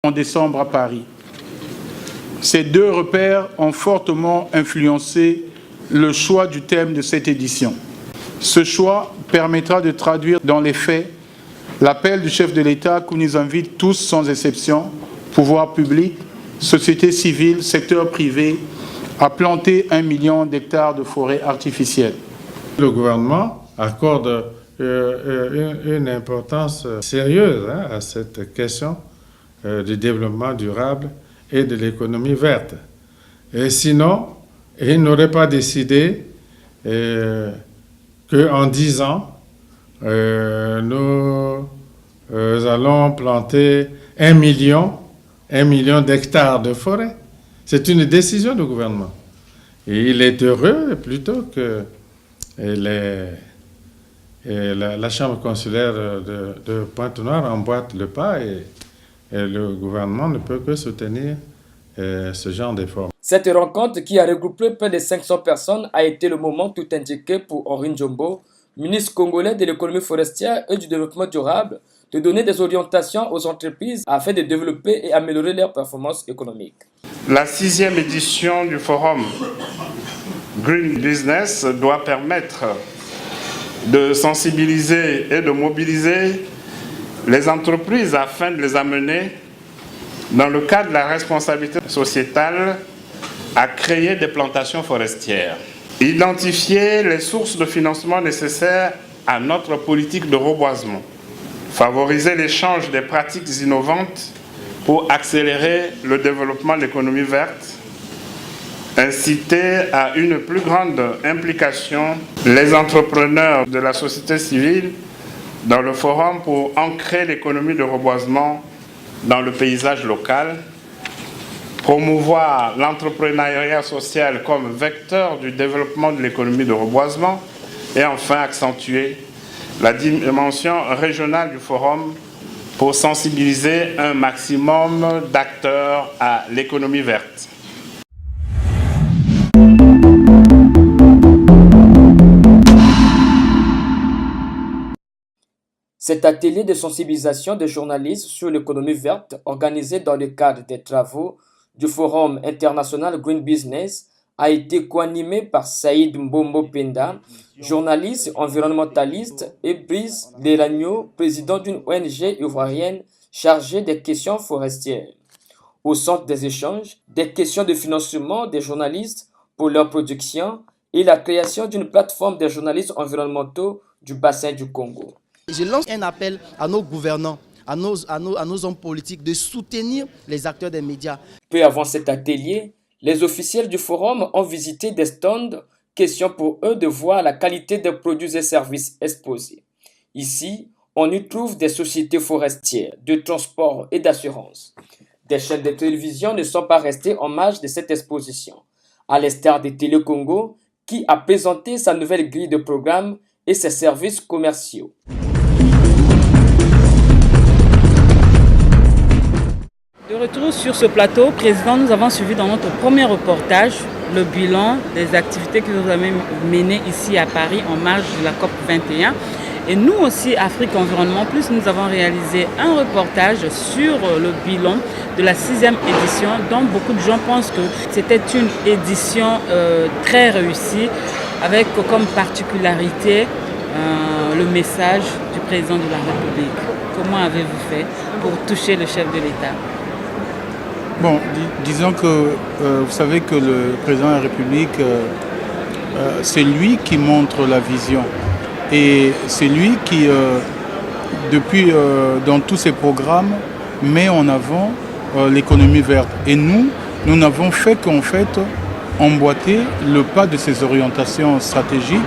en décembre à Paris. Ces deux repères ont fortement influencé le choix du thème de cette édition. Ce choix permettra de traduire dans les faits l'appel du chef de l'État qui nous invite tous sans exception, pouvoir public, société civile, secteur privé, à planter 1 million d'hectares de forêts artificielles. Le gouvernement accorde une importance sérieuse à cette question du développement durable et de l'économie verte. Et sinon, il n'aurait pas décidé qu'en 10 ans, nous allons planter 1 million d'hectares de forêt. C'est une décision du gouvernement. Et il est heureux plutôt que la Chambre consulaire de Pointe-Noire emboîte le pas et le gouvernement ne peut que soutenir ce genre d'efforts. Cette rencontre qui a regroupé près de 500 personnes a été le moment tout indiqué pour Henri Njombo, ministre congolais de l'économie forestière et du développement durable, de donner des orientations aux entreprises afin de développer et améliorer leurs performances économiques. La 6e édition du forum Green Business doit permettre de sensibiliser et de mobiliser les entreprises afin de les amener, dans le cadre de la responsabilité sociétale, à créer des plantations forestières. Identifier les sources de financement nécessaires à notre politique de reboisement. Favoriser l'échange des pratiques innovantes pour accélérer le développement de l'économie verte. Inciter à une plus grande implication les entrepreneurs de la société civile dans le forum pour ancrer l'économie de reboisement dans le paysage local. Promouvoir l'entrepreneuriat social comme vecteur du développement de l'économie de reboisement et enfin accentuer la dimension régionale du forum pour sensibiliser un maximum d'acteurs à l'économie verte. Cet atelier de sensibilisation des journalistes sur l'économie verte, organisé dans le cadre des travaux du Forum international Green Business, a été coanimé par Saïd Mbombo Penda, journaliste environnementaliste, et Brice Delagno, président d'une ONG ivoirienne chargée des questions forestières. Au centre des échanges, des questions de financement des journalistes pour leur production et la création d'une plateforme des journalistes environnementaux du bassin du Congo. Je lance un appel à nos gouvernants, à nos hommes politiques de soutenir les acteurs des médias. Peu avant cet atelier, les officiels du forum ont visité des stands, question pour eux de voir la qualité des produits et services exposés. Ici, on y trouve des sociétés forestières, de transport et d'assurance. Des chaînes de télévision ne sont pas restées en marge de cette exposition, à l'instar de Télé Congo, qui a présenté sa nouvelle grille de programme et ses services commerciaux. De retour sur ce plateau, Président, nous avons suivi dans notre premier reportage le bilan des activités que vous avez menées ici à Paris en marge de la COP 21. Et nous aussi, Afrique Environnement Plus, nous avons réalisé un reportage sur le bilan de la 6e édition, dont beaucoup de gens pensent que c'était une édition très réussie, avec comme particularité le message du Président de la République. Comment avez-vous fait pour toucher le chef de l'État ? Bon, disons que vous savez que le président de la République, c'est lui qui montre la vision. Et c'est lui qui, depuis, dans tous ses programmes, met en avant l'économie verte. Et nous n'avons fait qu'en fait emboîter le pas de ces orientations stratégiques.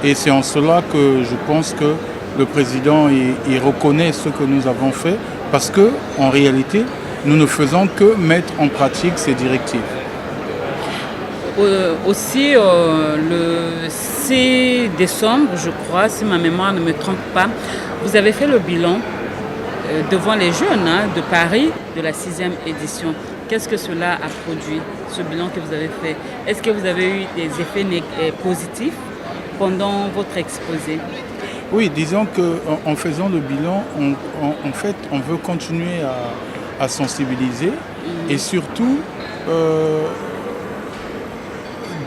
Et c'est en cela que je pense que le président il reconnaît ce que nous avons fait, parce qu'en réalité, nous ne faisons que mettre en pratique ces directives. Aussi, le 6 décembre, je crois, si ma mémoire ne me trompe pas, vous avez fait le bilan devant les jeunes de Paris de la 6e édition. Qu'est-ce que cela a produit, ce bilan que vous avez fait? Est-ce que vous avez eu des effets positifs pendant votre exposé? Oui, disons qu'en faisant le bilan, en fait, on veut continuer à à sensibiliser et surtout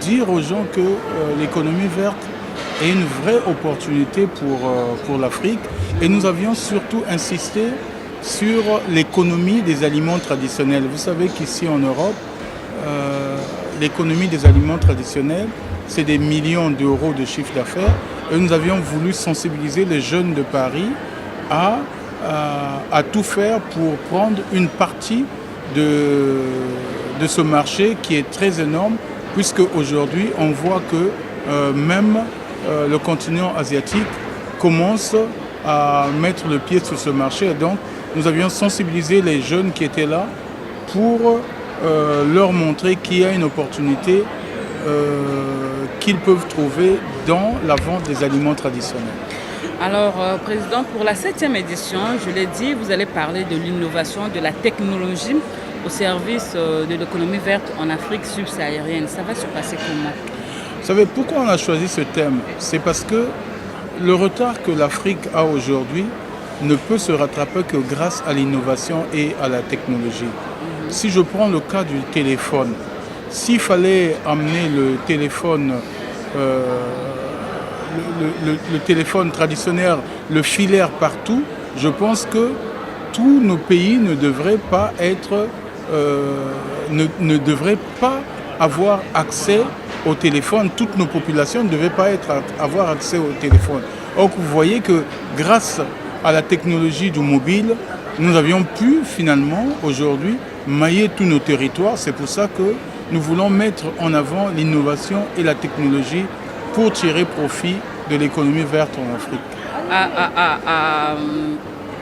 dire aux gens que l'économie verte est une vraie opportunité pour l'Afrique. Et nous avions surtout insisté sur l'économie des aliments traditionnels. Vous savez qu'ici en Europe, l'économie des aliments traditionnels, c'est des millions d'euros de chiffre d'affaires. Et nous avions voulu sensibiliser les jeunes de Paris à tout faire pour prendre une partie de ce marché qui est très énorme, puisque aujourd'hui on voit que même le continent asiatique commence à mettre le pied sur ce marché. Et donc nous avions sensibilisé les jeunes qui étaient là pour leur montrer qu'il y a une opportunité qu'ils peuvent trouver dans la vente des aliments traditionnels. Alors, Président, pour la 7e édition, je l'ai dit, vous allez parler de l'innovation, de la technologie au service de l'économie verte en Afrique subsaharienne. Ça va se passer comment? Vous savez pourquoi on a choisi ce thème? C'est parce que le retard que l'Afrique a aujourd'hui ne peut se rattraper que grâce à l'innovation et à la technologie. Si je prends le cas du téléphone, s'il fallait amener le téléphone, le téléphone traditionnel, le filaire partout, je pense que tous nos pays ne devraient pas ne devraient pas avoir accès au téléphone. Toutes nos populations ne devaient pas avoir accès au téléphone. Or, vous voyez que grâce à la technologie du mobile, nous avions pu finalement aujourd'hui mailler tous nos territoires. C'est pour ça que nous voulons mettre en avant l'innovation et la technologie pour tirer profit de l'économie verte en Afrique. À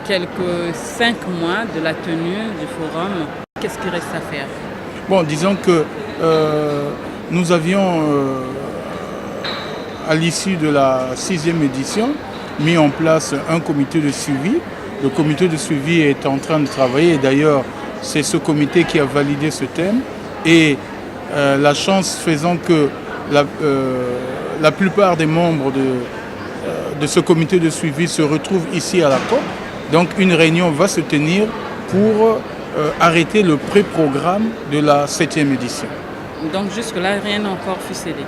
quelques 5 mois de la tenue du forum, qu'est-ce qu'il reste à faire? Bon, disons que nous avions, à l'issue de la 6e édition, mis en place un comité de suivi. Le comité de suivi est en train de travailler et d'ailleurs, c'est ce comité qui a validé ce thème. Et la chance faisant que la plupart des membres de ce comité de suivi se retrouvent ici à la COP. Donc une réunion va se tenir pour arrêter le pré-programme de la 7e édition. Donc jusque-là, rien n'a encore ficelé.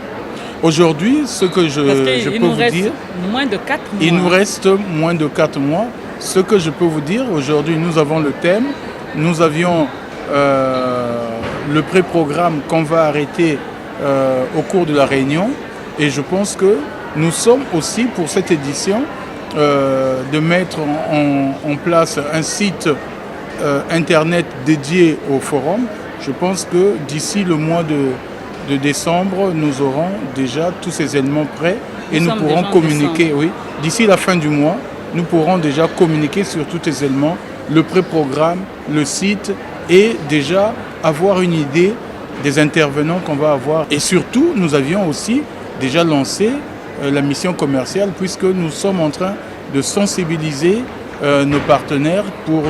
Aujourd'hui, ce que je peux vous dire... Moins de 4 mois. Il nous reste moins de 4 mois. Ce que je peux vous dire, aujourd'hui, nous avons le thème. Nous avions le pré-programme qu'on va arrêter au cours de la réunion. Et je pense que nous sommes aussi, pour cette édition, de mettre en place un site Internet dédié au forum. Je pense que d'ici le mois de décembre, nous aurons déjà tous ces éléments prêts et nous pourrons communiquer. Oui, d'ici la fin du mois, nous pourrons déjà communiquer sur tous ces éléments, le pré-programme, le site et déjà avoir une idée des intervenants qu'on va avoir. Et surtout, nous avions aussi déjà lancé la mission commerciale puisque nous sommes en train de sensibiliser nos partenaires pour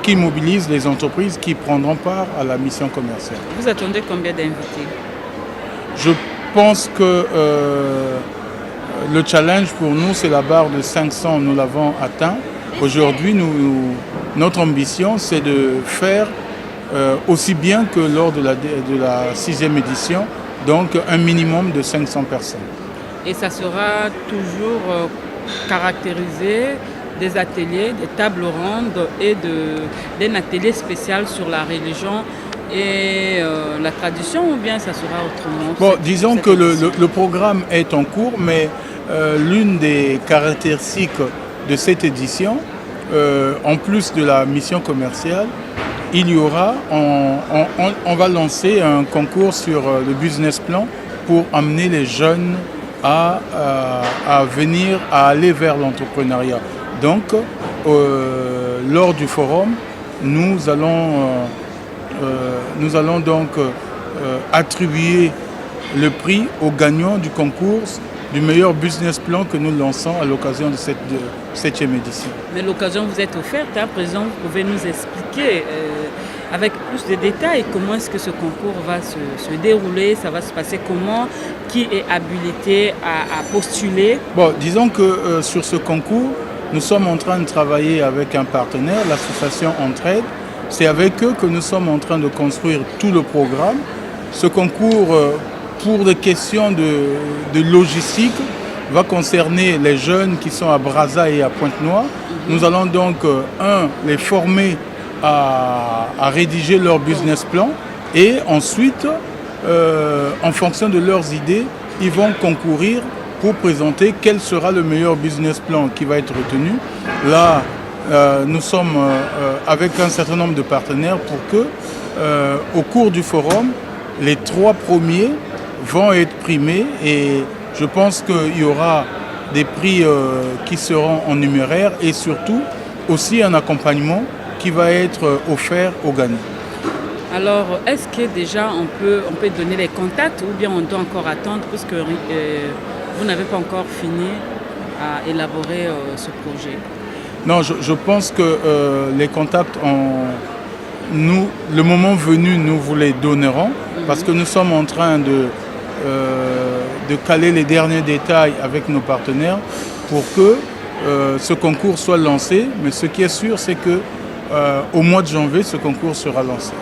qu'ils mobilisent les entreprises qui prendront part à la mission commerciale. Vous attendez combien d'invités? Je pense que le challenge pour nous, c'est la barre de 500. Nous l'avons atteint. Aujourd'hui, notre ambition, c'est de faire aussi bien que lors de la 6e édition, donc un minimum de 500 personnes. Et ça sera toujours caractérisé des ateliers, des tables rondes et d'un atelier spécial sur la religion et la tradition, ou bien ça sera autrement? Bon, disons que le programme est en cours, mais l'une des caractéristiques de cette édition, en plus de la mission commerciale, il y aura, on va lancer un concours sur le business plan pour amener les jeunes à aller vers l'entrepreneuriat. Donc, lors du forum, nous allons donc attribuer le prix aux gagnants du concours du meilleur business plan que nous lançons à l'occasion de cette 7e édition. Mais l'occasion vous est offerte, hein, Président, vous pouvez nous expliquer avec plus de détails comment est-ce que ce concours va se dérouler, ça va se passer comment, qui est habilité à postuler? Bon, disons que sur ce concours, nous sommes en train de travailler avec un partenaire, l'association Entraide, C'est avec eux que nous sommes en train de construire tout le programme. Ce concours, pour des questions de logistique, va concerner les jeunes qui sont à Brazza et à Pointe-Noire. Nous allons donc, les former à rédiger leur business plan et ensuite, en fonction de leurs idées, ils vont concourir pour présenter quel sera le meilleur business plan qui va être retenu. Là, nous sommes avec un certain nombre de partenaires pour que, au cours du forum, les 3 premiers vont être primés et je pense qu'il y aura des prix qui seront en numéraire et surtout aussi un accompagnement qui va être offert aux gagnants. Alors, est-ce que déjà on peut donner les contacts ou bien on doit encore attendre puisque vous n'avez pas encore fini à élaborer ce projet? Non, je pense que les contacts, le moment venu, nous vous les donnerons parce que nous sommes en train de caler les derniers détails avec nos partenaires pour que ce concours soit lancé. Mais ce qui est sûr, c'est que au mois de janvier, ce concours sera lancé.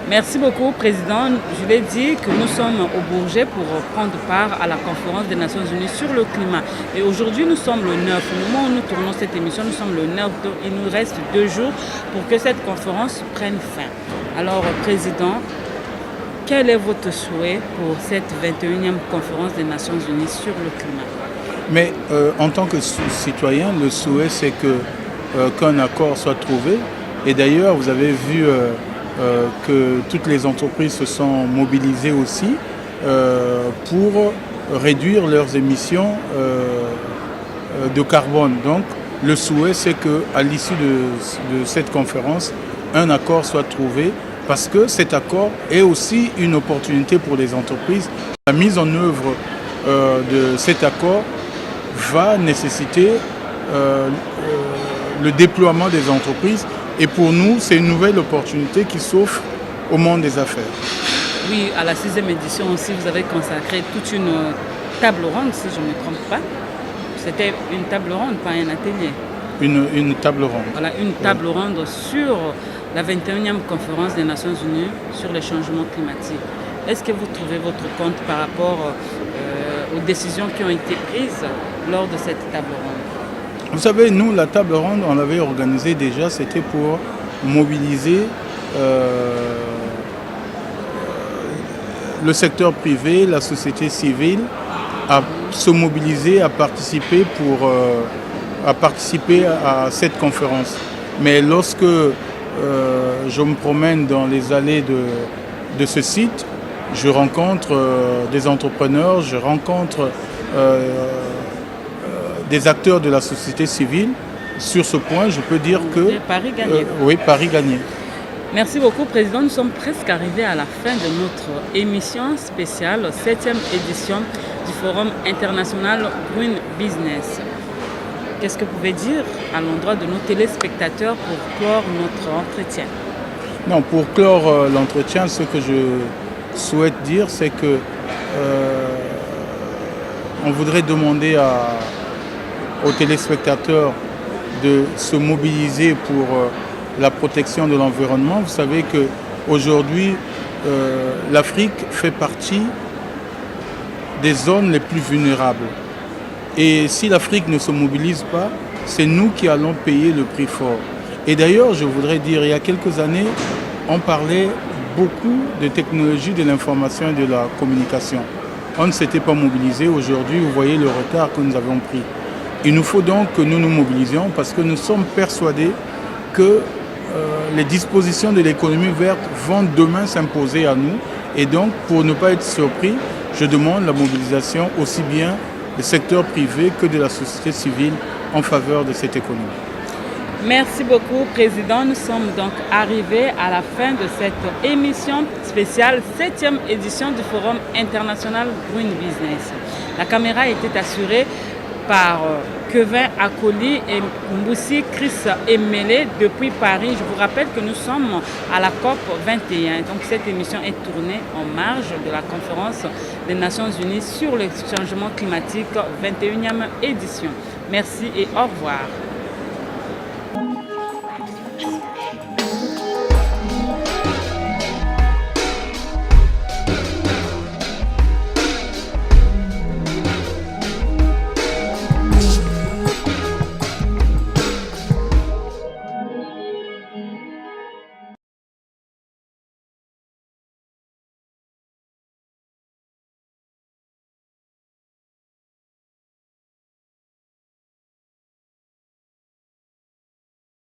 Merci beaucoup, Président. Je l'ai dit que nous sommes au Bourget pour prendre part à la conférence des Nations Unies sur le climat. Et aujourd'hui, nous sommes le 9. Au moment où nous tournons cette émission, nous sommes le 9. Donc il nous reste 2 jours pour que cette conférence prenne fin. Alors, Président, quel est votre souhait pour cette 21e conférence des Nations Unies sur le climat? Mais en tant que citoyen, le souhait, c'est qu'un accord soit trouvé. Et d'ailleurs, vous avez vu que toutes les entreprises se sont mobilisées aussi pour réduire leurs émissions de carbone. Donc, le souhait, c'est qu'à l'issue de cette conférence, un accord soit trouvé parce que cet accord est aussi une opportunité pour les entreprises. La mise en œuvre de cet accord va nécessiter le déploiement des entreprises. Et pour nous, c'est une nouvelle opportunité qui s'offre au monde des affaires. Oui, à la 6e édition aussi, vous avez consacré toute une table ronde, si je ne me trompe pas. C'était une table ronde, pas un atelier. Une table ronde. Voilà, une table ronde sur la 21e conférence des Nations Unies sur les changements climatiques. Est-ce que vous trouvez votre compte par rapport aux décisions qui ont été prises lors de cette table ronde? Vous savez, nous, la table ronde, on l'avait organisée déjà, c'était pour mobiliser le secteur privé, la société civile, à se mobiliser, à participer à cette conférence. Mais lorsque je me promène dans les allées de ce site, je rencontre des entrepreneurs, je rencontre des acteurs de la société civile. Sur ce point, je peux dire que... Paris gagné. Oui, Paris gagné. Merci beaucoup, Président. Nous sommes presque arrivés à la fin de notre émission spéciale, 7e édition du Forum international Green Business. Qu'est-ce que vous pouvez dire à l'endroit de nos téléspectateurs pour clore notre entretien? Non, pour clore l'entretien, ce que je souhaite dire, c'est que on voudrait demander aux téléspectateurs de se mobiliser pour la protection de l'environnement. Vous savez qu'aujourd'hui, l'Afrique fait partie des zones les plus vulnérables. Et si l'Afrique ne se mobilise pas, c'est nous qui allons payer le prix fort. Et d'ailleurs, je voudrais dire, il y a quelques années, on parlait beaucoup de technologies de l'information et de la communication. On ne s'était pas mobilisé. Aujourd'hui, vous voyez le retard que nous avons pris. Il nous faut donc que nous nous mobilisions parce que nous sommes persuadés que les dispositions de l'économie verte vont demain s'imposer à nous. Et donc, pour ne pas être surpris, je demande la mobilisation aussi bien du secteur privé que de la société civile en faveur de cette économie. Merci beaucoup, Président. Nous sommes donc arrivés à la fin de cette émission spéciale, 7e édition du Forum international Green Business. La caméra était assurée par Kevin Akoli et Mboussi Chris Emele depuis Paris. Je vous rappelle que nous sommes à la COP 21. Donc cette émission est tournée en marge de la conférence des Nations Unies sur le changement climatique, 21e édition. Merci et au revoir.